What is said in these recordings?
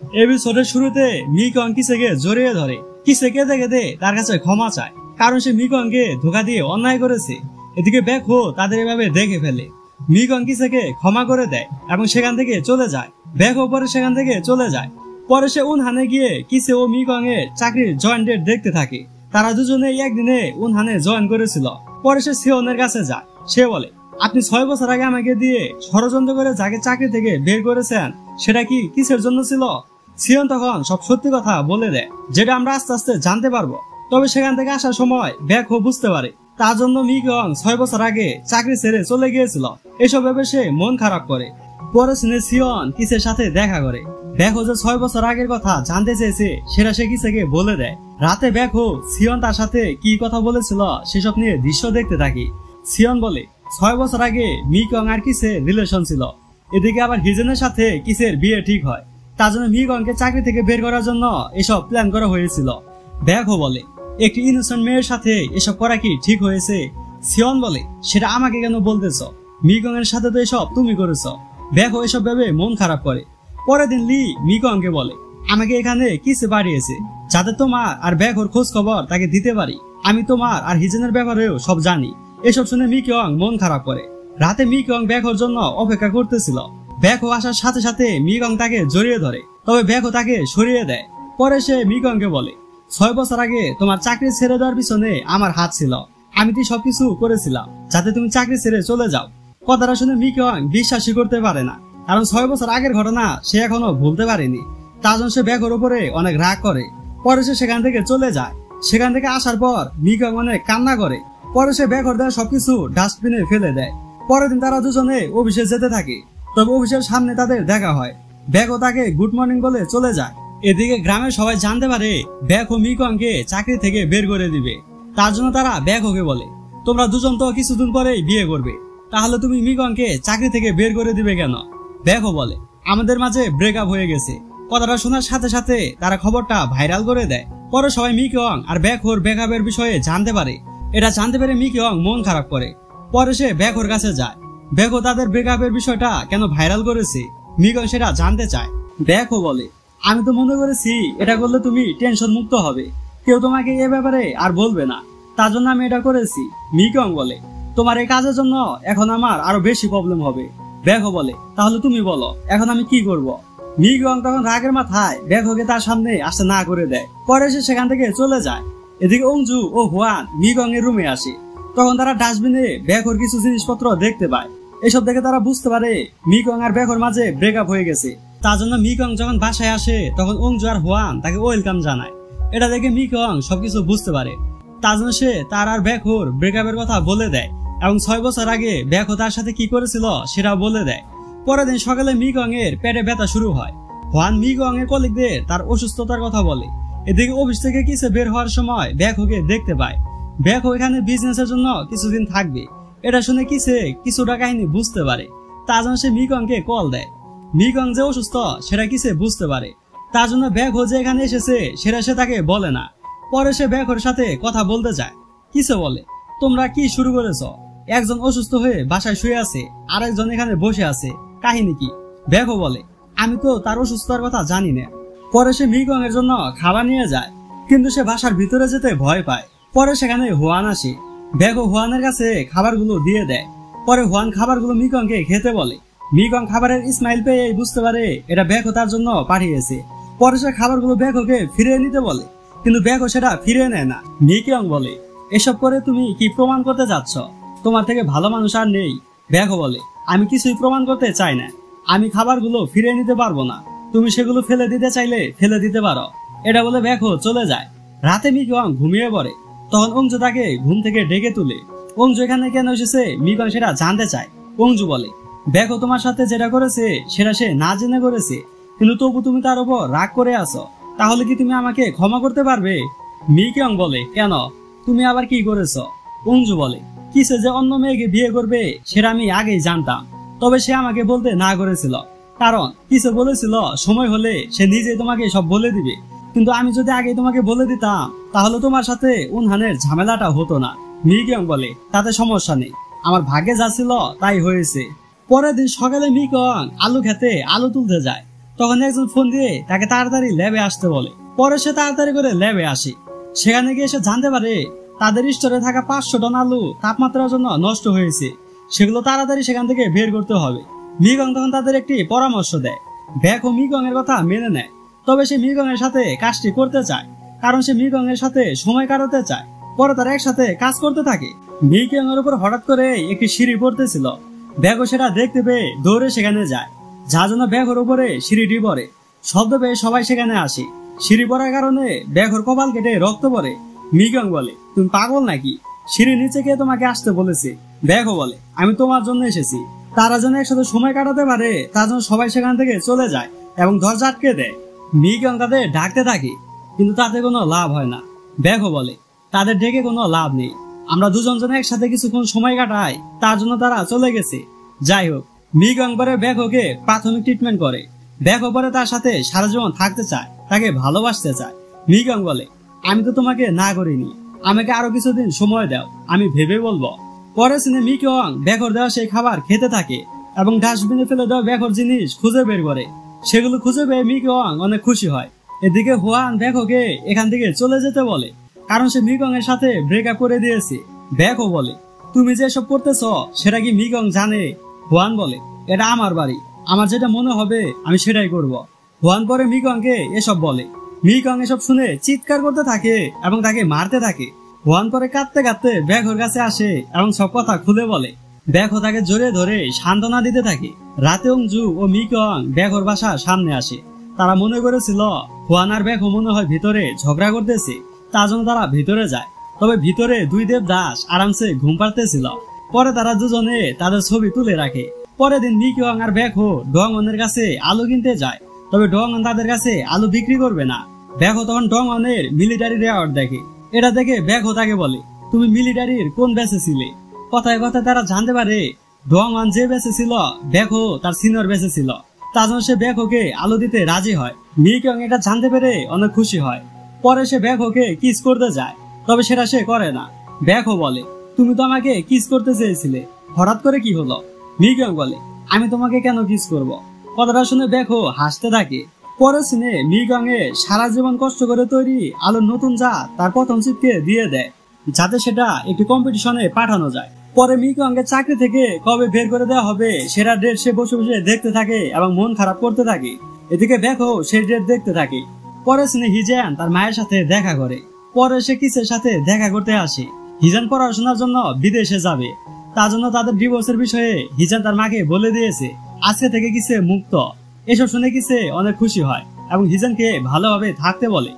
এপিসোডের শুরুতে মিকং কিসেকে জড়িয়ে ধরে, কিসে কেঁদে কেঁদে তার কাছে ক্ষমা চায়, কারণ সে মিকংকে ধোকা দিয়ে অন্যায় করেছে। এদিকে ব্যাকহো তাদের এভাবে দেখে ফেলে। মিকং কিসেকে ক্ষমা করে দেয় এবং সেখান থেকে চলে যায়। ব্যাকহো পরে সেখান থেকে চলে যায়। পরে সে উনহানে গিয়ে কিসে ও মিকং এর চাকরির জয়েন ডেট দেখতে থাকে। তারা দুজনেই একদিনে উনহানে জয়েন করেছিল। পরে সে সিওনের কাছে যায়। সে বলে, আপনি 6 বছর আগে আমাকে দিয়ে ষড়যন্ত্র করে যাকে চাকরি থেকে বের করেছেন সেটা কি কিসের জন্য ছিল? সিওন তখন সব সত্যি কথা বলে দেয়, যেটা আমরা আস্তে আস্তে জানতে পারবো। তবে সেখান থেকে আসার সময় ব্যাকহো বুঝতে পারে তার জন্য মিকং 6 বছর আগে চাকরি ছেড়ে চলে গিয়েছিল। এসব ভেবে সে মন খারাপ করে। পরে শুনে সিওন কিসের সাথে দেখা করে। ব্যাকহো যে 6 বছর আগের কথা জানতে চেয়েছে সেটা সে কিসেকে বলে দেয়। রাতে ব্যাকহো সিওন তার সাথে কি কথা বলেছিল সেসব নিয়ে দৃশ্য দেখতে থাকি। সিওন বলে, 6 বছর আগে মিকং আর কিসের রিলেশন ছিল। এদিকে আবার হিজেনের সাথে কিসের বিয়ে ঠিক হয়। তার জন্য মিকংকে চাকরি থেকে বের করার জন্য এসব প্ল্যান করা হয়েছিল। ব্যাকহো বলে, একটি ইনোসেন্ট মেয়ের সাথে এসব করা কি ঠিক হয়েছে? সিওন বলে, সেটা আমাকে কেন বলতেছ? মিকং এর সাথে তো এসব তুমি করেছ। ব্যাকহো এসব ভেবে মন খারাপ করে। পরের দিন লি মিকংকে বলে, আমাকে এখানে কিসে পাঠিয়েছে যাতে তোমার আর ব্যাকহোর খোঁজ খবর তাকে দিতে পারি। আমি তোমার আর হিজেনের ব্যাপারেও সব জানি। এসব শুনে মিকং মন খারাপ করে। রাতে মিকং ব্যাকহোর জন্য অপেক্ষা করতেছিল। ব্যাকহো আসার সাথে সাথে মিকং তাকে জড়িয়ে ধরে, তবে ব্যাকহো তাকে সরিয়ে দেয়। পরে সে মিকংকে বলে, 6 বছর আগে তোমার চাকরি ছেড়ে দেওয়ার পিছনে আমার হাত ছিল। আমি তো সবকিছু করেছিলাম যাতে তুমি চাকরি ছেড়ে চলে যাও। কথাটা শুনে মিকং বিশ্বাসই করতে পারে না, কারণ 6 বছর আগের ঘটনা সে এখনো ভুলতে পারেনি। তার জন্য সে ব্যাকহোর উপরে অনেক রাগ করে। পরে সে সেখান থেকে চলে যায়। সেখান থেকে আসার পর মিকং অনেক কান্না করে। পরে সে ব্যাকহোর দেওয়া সবকিছু ডাস্টবিনে ফেলে দেয়। পরের দিন তারা দুজনে অফিসে যেতে থাকে। তবে অফিসের সামনে তাদের দেখা হয়। ব্যাকহো তাকে গুড মর্নিং বলে চলে যায়। এদিকে গ্রামের সবাই জানতে পারে ব্যাকহো মিকংকে চাকরি থেকে বের করে দিবে। তার জন্য তারা ব্যাকহোকে বলে, তোমরা দুজন তো কিছুদিন পরেই বিয়ে করবে, তাহলে তুমি মিকংকে চাকরি থেকে বের করে দিবে কেন? ব্যাকহো বলে, আমাদের মাঝে ব্রেকআপ হয়ে গেছে। কথাটা শোনার সাথে সাথে তারা খবরটা ভাইরাল করে দেয়। পরে সবাই মিকং আর ব্যাকহোর ব্রেকআপের বিষয়ে জানতে পারে। এটা জানতে পেরে মিকং মন খারাপ করে। পরে সে ব্যাকহোর কাছে যায়। ব্যাকহো তাদের ব্রেকআপের বিষয়টা কেন ভাইরাল করেছে মিকং সেটা জানতে চায়। ব্যাকহো বলে, আমি তো মনে করেছি এটা করলে তুমি টেনশন মুক্ত হবে, কেউ তোমাকে এ ব্যাপারে আর বলবে না, তার জন্য আমি এটা করেছি। মিকং বলে, তোমার এই কাজের জন্য এখন আমার আরো বেশি প্রবলেম হবে। ব্যাকহো বলে, তাহলে তুমি বলো এখন আমি কি করব? মিকং তখন রাগের মাথায় ব্যাকহোকে তার সামনে আসতে না করে দেয়। পরে সে সেখান থেকে চলে যায়। এদিকে অংজু ও হুয়ান মিকং এর রুমে আসে। তখন তারা ডাস্টবিনে ব্যাকহোর কিছু জিনিসপত্র দেখতে পায়। এসব দেখে তারা বুঝতে পারে মিকং আর ব্যাকহোর মাঝে ব্রেকআপ হয়ে গেছে। তার জন্য মিকং যখন বাসায় আসে তখন অংজু আর হুয়ান তাকে ওয়েলকাম জানায়। এটা দেখে মিকং সবকিছু বুঝতে পারে। তার জন্য সে তার আর ব্যাকহোর ব্রেকআপের কথা বলে দেয় এবং 6 বছর আগে ব্যাকহো তার সাথে কি করেছিল সেটা বলে দেয়। পরের দিন সকালে মিকং এর পেটে ব্যথা শুরু হয়। হুয়ান মিকং এর কলিগদের তার অসুস্থতার কথা বলে। এদিকে অফিস থেকে কিসে বের হওয়ার সময় ব্যাকহোকে দেখতে পায়। ব্যাকহো এখানে বিজনেসের জন্য কিছুদিন থাকবে। এটা শুনে কিসে কিছুটা কাহিনী বুঝতে পারে। তার জন্য সে মিকংকে কল দেয়। মিকং যে অসুস্থ সেটা কিসে বুঝতে পারে। তার জন্য ব্যাকহো যে এখানে এসেছে সেটা সে তাকে বলে না। পরে সে ব্যাকহোর সাথে কথা বলতে যায়। কিসে বলে, তোমরা কি শুরু করেছ? একজন অসুস্থ হয়ে বাসায় শুয়ে আছে, আরেকজন এখানে বসে আছে, কাহিনী কি? ব্যাকহো বলে, আমি তো তার অসুস্থতার কথা জানি না। পরে সে মিকং এর জন্য খাবার নিয়ে যায়, কিন্তু সে বাসার ভিতরে যেতে ভয় পায়। পরে সেখানে হুয়ান আসে। ব্যাকহো হুয়ানের কাছে খাবারগুলো দিয়ে দেয়। পরে হুয়ান খাবারগুলো মিকংকে খেতে বলে। মিকং খাবারের স্মাইল পেয়ে বুঝতে পারে এটা ব্যাকহো তার জন্য পাঠিয়েছে। পরে সে খাবারগুলো ব্যাকহোকে ফিরিয়ে নিতে বলে, কিন্তু ব্যাকহো সেটা ফিরিয়ে নেয় না। মিকং বলে, এসব করে তুমি কি প্রমাণ করতে যাচ্ছ তোমার থেকে ভালো মানুষ আর নেই? ব্যাকহো বলে, আমি কিছুই প্রমাণ করতে চাই না। আমি খাবারগুলো ফিরিয়ে নিতে পারবো না। তুমি সেগুলো ফেলে দিতে চাইলে ফেলে দিতে পারো। এটা বলে ব্যাকহো চলে যায়। রাতে মিকং ঘুমিয়ে পড়ে। তখন অংজু তাকে ঘুম থেকে ডেকে তুলে। অংজু এখানে কেন এসেছে মিকং সেটা জানতে চায়। অংজু বলে, ব্যাকহো তোমার সাথে যেটা করেছে সেটা সে না জেনে করেছে, কিন্তু তবু তুমি তার উপর রাগ করে আছো। তাহলে কি তুমি আমাকে ক্ষমা করতে পারবে? মিকং বলে, কেন, তুমি আবার কি করেছ? অংজু বলে, কিসে যে অন্য মেয়েকে বিয়ে করবে সেটা আমি আগেই জানতাম, তবে সে আমাকে বলতে না করেছিল। কারণ কিসে বলেছিল সময় হলে সে নিজে তোমাকে সব বলে দিবে। কিন্তু আমি যদি আগে তোমাকে বলে দিতাম তাহলে তোমার সাথে উনহানের ঝামেলাটা হতো না। মিকং বলে, তাতে সমস্যা নেই, আমার ভাগ্যে যা ছিল তাই হয়েছে। পরের দিন সকালে মিকং আলু খেতে আলু তুলতে যায়। তখন একজন ফোন দিয়ে তাকে তাড়াতাড়ি ল্যাবে আসতে বলে। পরে সে তাড়াতাড়ি করে ল্যাবে আসে। সেখানে গিয়ে সে জানতে পারে তাদের স্টোরে থাকা 500 টন আলু তাপমাত্রার জন্য নষ্ট হয়েছে, সেগুলো তাড়াতাড়ি সেখান থেকে বের করতে হবে। মিগং তখন তাদের একটি পরামর্শ দেয়। ব্যাকহো মিগং এর কথা মেনে নেয়, তবে সে মিগং এর সাথে কাজটি করতে চায়, কারণ সে মিগং এর সাথে সময় কাটাতে চায়। পরে তারা একসাথে কাজ করতে থাকে। মিগং এর উপর হঠাৎ করে একটি সিঁড়ি পড়তেছিল। ব্যাকহো সেটা দেখতে পেয়ে দৌড়ে সেখানে যায়, যার জন্য ব্যাকহোর উপরে সিঁড়িটি পড়ে। শব্দ পেয়ে সবাই সেখানে আসে। সিঁড়ি পড়ার কারণে ব্যাকহোর কপাল কেটে রক্ত পড়ে। মিগং বলে, তুমি পাগল নাকি? সিঁড়ির নিচে কে তোমাকে আসতে বলেছে? ব্যাকহো বলে, আমি তোমার জন্য এসেছি। তারা যেন একসাথে সময় কাটাতে পারে তার জন্য সবাই সেখান থেকে চলে যায় এবং দরজা আটকে দেয়। মিগং তাদের ডাকতে থাকে, কিন্তু তাতে কোনো লাভ হয় না। ব্যাকহো বলে, তাদের ডেকে কোনো লাভ নেই, আমরা দুজন জন একসাথে কিছুক্ষণ সময় কাটাই, তার জন্য তারা চলে গেছে। যাই হোক, মিগং পরে ব্যাকহোকে প্রাথমিক ট্রিটমেন্ট করে। ব্যাকহো পরে তার সাথে সারা জীবন থাকতে চায়, তাকে ভালোবাসতে চায়। মিগং বলে, আমি তো তোমাকে না করিনি, আমাকে আরো কিছুদিন সময় দাও, আমি ভেবে বলবো। পরে সিনে মিগং ব্যাকহোর দেওয়া সেই খাবার খেতে থাকে এবং ডাস্টবিনে ফেলে দেওয়া ব্যাকহোর জিনিস খুঁজে বের করে। সেগুলো খুঁজে পেয়ে মিগং অনেক খুশি হয়। এদিকে হুয়ান ব্যাকহোকে এখান থেকে চলে যেতে বলে, কারণ সে মিগং এর সাথে ব্রেকআপ করে দিয়েছে। ব্যাকহো বলে, তুমি যেসব করতেছ সেটা কি মিগং জানে? হুয়ান বলে, এটা আমার বাড়ি, আমার যেটা মনে হবে আমি সেটাই করব। হুয়ান পরে মিগংকে এসব বলে। মিগং এসব শুনে চিৎকার করতে থাকে এবং তাকে মারতে থাকে। হুয়ান পরে কাঁদতে কাঁদতে ব্যাকহোর কাছে আসে এবং সব কথা খুলে বলে। ব্যাকহো তাকে জোরে ধরে সান্ত্বনা দিতে থাকে। রাতে অংজু ও মিগং ব্যাকহোর বাসার সামনে আসে। তারা মনে করেছিল হুয়ান আর ব্যাকহো মনে হয় ভিতরে ঝগড়া করতেছে, তার জন্য তারা ভিতরে যায়। তবে ভিতরে দুই দেবদাস আরামসে ঘুম পাড়তেছিল। পরে তারা দুজনে তাদের ছবি তুলে রাখে। পরের দিন মিগং আর ব্যাকহো ডংঅনের কাছে আলু কিনতে যায়, তবে ডংঅন তাদের কাছে আলু বিক্রি করবে না। ব্যাকহো তখন ডংঅনের মিলিটারি রেওয়ার্ড দেখে। এটা দেখে ব্যাকহো তাকে বলে, তুমি মিলিটারির কোন ব্যাচে ছিলে? কথায় কথায় তারা জানতে পারে ডংঅন যে ব্যাচে ছিল ব্যাকহো তার সিনিয়র ব্যাচে ছিল, তার জন্য সে ব্যাকহোকে আলু দিতে রাজি হয়। মিগং এটা জানতে পেরে অনেক খুশি হয়। পরে সে ব্যাকহোকে কিস করতে যায়, তবে সেটা সে করে না। ব্যাকহো বলে, তুমি তো আমাকে কিস করতে চেয়েছিলে, হঠাৎ করে কি হলো? মিগং বলে, আমি তোমাকে কেন কিস করব? কথাটা শুনে ব্যাকহো হাসতে থাকে। পরে সিনে মিগং এ সারা জীবন কষ্ট করে তৈরি আলুর নতুন জাত তার প্রথম চিপকে দিয়ে দেয়, যাতে সেটা একটি কম্পিটিশনে পাঠানো যায়। পরে মিগং এর চাকরি থেকে কবে বের করে দেওয়া হবে সেটা ডেট সে বসে বসে দেখতে থাকে এবং মন খারাপ করতে থাকে। এদিকে ব্যাকহো সেই ডেট দেখতে থাকে। পরে সিনে হিজান তার মায়ের সাথে দেখা করে। পরে সে কিসের সাথে দেখা করতে আসে। হিজান পড়াশোনার জন্য বিদেশে যাবে, তার জন্য তাদের ডিভোর্সের বিষয়ে হিজান তার মাকে বলে দিয়েছে। আজকে থেকে কিসে মুক্ত। এসব শুনে কিসে অনেক খুশি হয় এবং হিজানকে ভালোভাবে থাকতে বলে।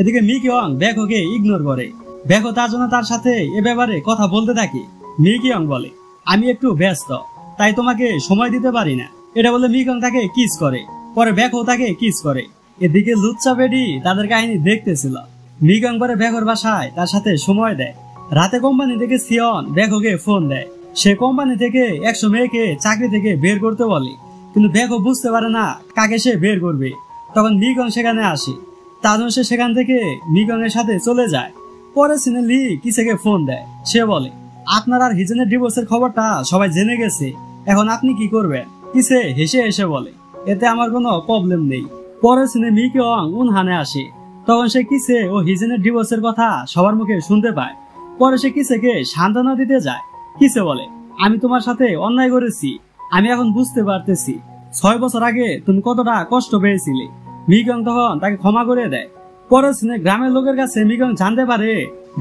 এদিকে মিগং ব্যাকহোকে ইগনোর করে। ব্যাকহো তার জন্য তার সাথে এ ব্যাপারে কথা বলতে থাকে। মিগং বলে, আমি একটু ব্যস্ত, তাই তোমাকে সময় দিতে পারি না। এটা বলে মিগং তাকে কিস করে। পরে ব্যাকহো তাকে কিস করে। এদিকে লুচ্চা বেডি তাদের কাহিনী দেখতেছিল। মিগং পরে ব্যাকহোর বাসায় তার সাথে সময় দেয়। রাতে কোম্পানি থেকে সিয়ন ব্যাকহোকে ফোন দেয়। সে কোম্পানি থেকে 100 মেয়েকে চাকরি থেকে বের করতে বলে, কিন্তু ব্যাকহো বুঝতে পারে না কাকে সে বের করবে। তখন মিগং সেখানে আসে, তার জন্য সে সেখান থেকে মিগং এর সাথে চলে যায়। পরে সিনে লি কিসেকে ফোন দেয়। সে বলে, আপনার আর হিজেনের ডিভোর্সের খবরটা সবাই জেনে গেছে, এখন আপনি কি করবেন? কিসে হেসে হেসে বলে, এতে আমার কোনো প্রবলেম নেই। পরে সিনে মিগং উনহানে আসে। তখন সে কিসে ও হিজেনের ডিভোর্সের কথা সবার মুখে শুনতে পায়। পরে সে কিসেকে সান্ত্বনা দিতে যায়। কিসে বলে, আমি তোমার সাথে অন্যায় করেছি, আমি এখন বুঝতে পারতেছি 6 বছর আগে তুমি কতটা কষ্ট পেয়েছিলে। মিগং তখন তাকে ক্ষমা করে দেয়। পরে সিনে গ্রামের লোকের কাছে মিগং জানতে পারে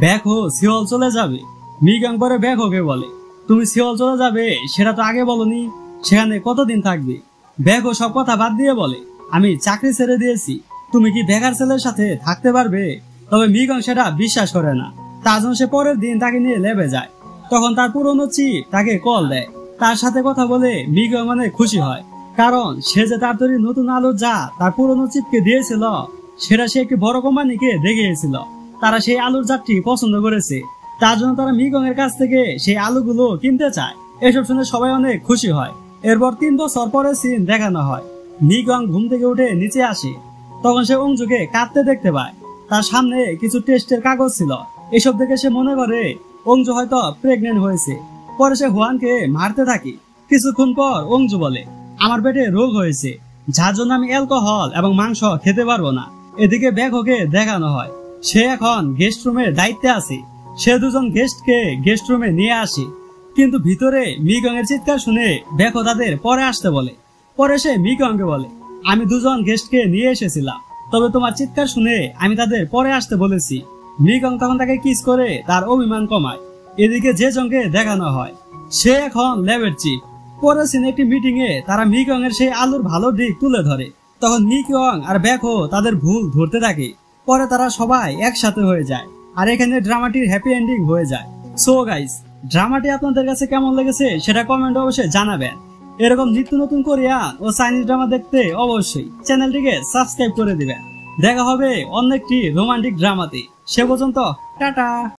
ব্যাকহো সিওল চলে যাবে। মিগং পরে ব্যাকহোকে বলে, তুমি সিওল চলে যাবে সেটা তো আগে বলনি, সেখানে কতদিন থাকবে? ব্যাকহো সব কথা বাদ দিয়ে বলে, আমি চাকরি ছেড়ে দিয়েছি, তুমি কি বেকার ছেলের সাথে থাকতে পারবে? তবে মিগং সেটা বিশ্বাস করে না। তার জন্য সে পরের দিন তাকে নিয়ে লেবে যায়। তখন তার পুরনো চিপ তাকে কল দেয়। তার সাথে কথা বলে মিগং অনেক খুশি হয়, কারণ সে যে তার তৈরি নতুন আলুর যা তার পুরনো চিপকে দিয়েছিল সেটা সে একটি বড় কোম্পানিকে দেখিয়েছিল। তারা সেই আলুর জাতটি পছন্দ করেছে, তার জন্য তারা মিগং এর কাছ থেকে সেই আলুগুলো কিনতে চায়। এসব শুনে সবাই অনেক খুশি হয়। এরপর 3 বছর পরে সিন দেখানো হয়। মিগং ঘুম থেকে উঠে নিচে আসে। তখন সে অংজুকে কাঁদতে দেখতে পায়। তার সামনে কিছু টেস্টের কাগজ ছিল। এসব দেখে সে মনে করে অংজু হয়তো প্রেগনেন্ট হয়েছে। পরে সে হুয়ানকে মারতে থাকে। কিছুক্ষণ পর অংজু বলে, আমার পেটে রোগ হয়েছে, যার জন্য আমি অ্যালকোহল এবং মাংস খেতে পারবো না। এদিকে ব্যাকহোকে দেখানো হয় সে এখন গেস্ট রুমের দায়িত্বে আছে। সে দুজন গেস্টকে গেস্ট রুমে নিয়ে আসে, কিন্তু ভিতরে মিগং এর চিৎকার শুনে ব্যাকহো তাদের পরে আসতে বলে। পরে সে মিগংকে বলে, আমি দুজন গেস্টকে নিয়ে এসেছিলাম, তবে তোমার চিৎকার শুনে আমি তাদের পরে আসতে বলেছি। মিগং তখন তাকে কিস করে তার অভিমান কমায়। এদিকে জেজংকে দেখানো হয় সে এখন ল্যাবের চিফ। পরের সিনে একটি মিটিং এ তারা মিগং এর সেই আলুর ভালো দিক তুলে ধরে। তখন মিগং আর ব্যাকহো তাদের ভুল ধরতে থাকে। পরে তারা সবাই একসাথে হয়ে যায়, আর এখানে ড্রামাটির হ্যাপি এন্ডিং হয়ে যায়। সো গাইস, ড্রামাটি আপনাদের কাছে কেমন লেগেছে সেটা কমেন্ট অবশ্যই জানাবেন। এরকম নিত্য নতুন কোরিয়ান ও চাইনিজ ড্রামা দেখতে অবশ্যই চ্যানেলটিকে সাবস্ক্রাইব করে দিবেন। দেখা হবে অন্য একটি রোমান্টিক ড্রামাতে। সে পর্যন্ত টাটা।